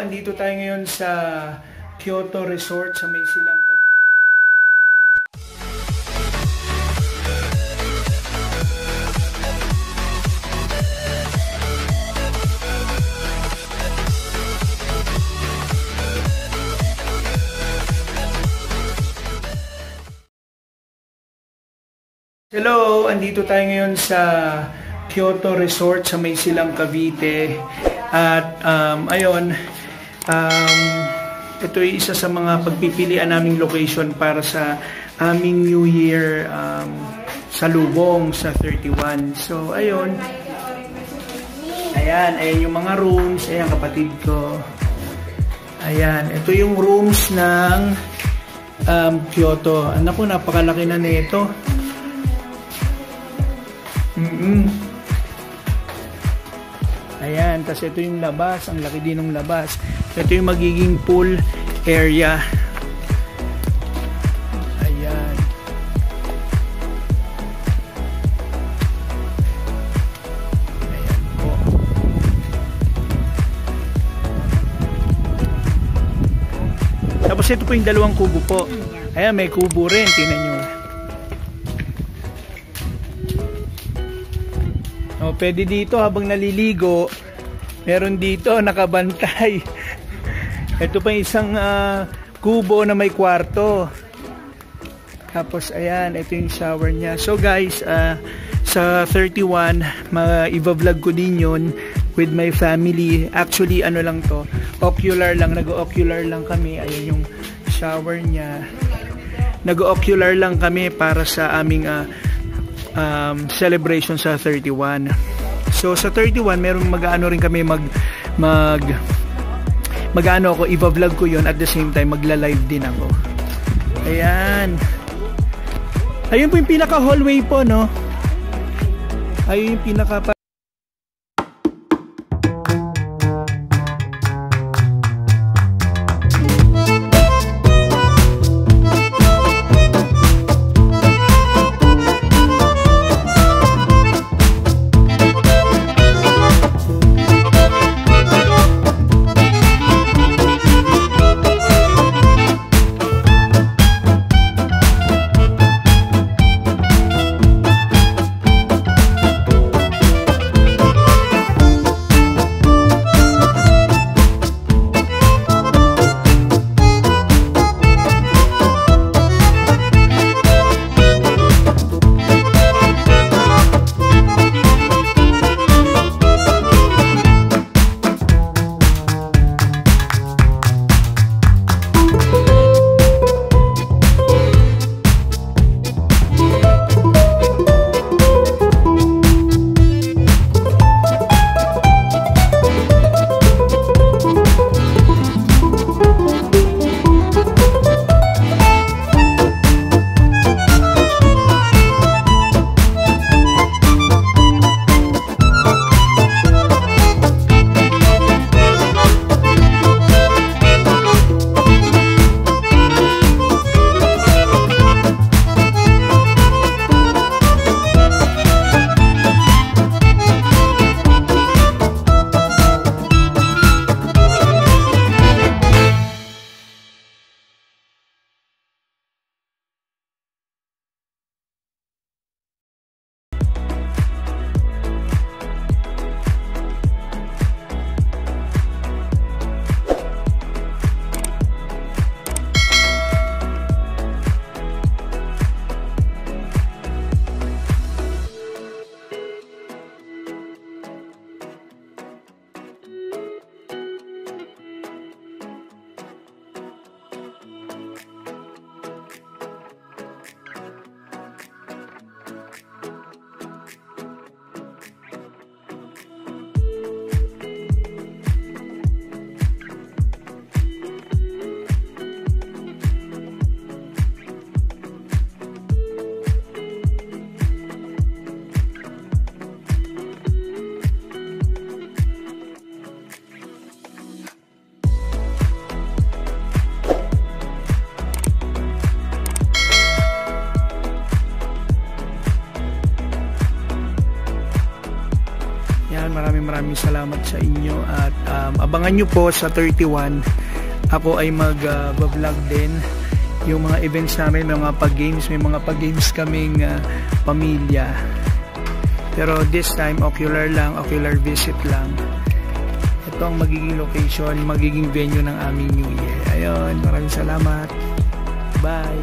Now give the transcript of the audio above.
Andito tayo ngayon sa Kyoto Resort sa May Silang Cavite. Hello, andito tayo ngayon sa Kyoto Resort sa May Silang Cavite. At ayun, ito ay isa sa mga pagpipilian naming location para sa aming New Year salubong sa 31. So ayun, ayan yung mga rooms. Ayan, kapatid ko. Ayan, ito yung rooms ng Kyoto. Anak ko, napakalaki na nito. Ayan, tapos ito yung labas, ang laki din ng labas. Ito yung magiging pool area. Ayan. Ayan po. Tapos ito po yung dalawang kubo po. Ayan, may kubo rin, tingnan nyo. O, pwede dito habang naliligo, meron dito nakabantay. Ito pa isang kubo na may kwarto. Tapos ayan, ito yung shower niya. So guys, sa 31, i-vlog ko din yun with my family. Actually, ano lang to, ocular lang, nag-ocular lang kami. Ayan yung shower niya. Nag-ocular lang kami para sa aming celebration sa 31. So sa 31 meron mag-aano rin kami mag-ano ako, i-vlog ko yon, at the same time magla-live din ako. Ayan. Ayun po yung pinaka hallway po, no? Ayun yung pinaka maraming salamat sa inyo at abangan nyo po sa 31 ako ay mag-vlog din yung mga events namin, may mga pag-games kaming pamilya, pero this time ocular visit lang. Ito ang magiging location, magiging venue ng aming New Year. Ayun, maraming salamat, bye.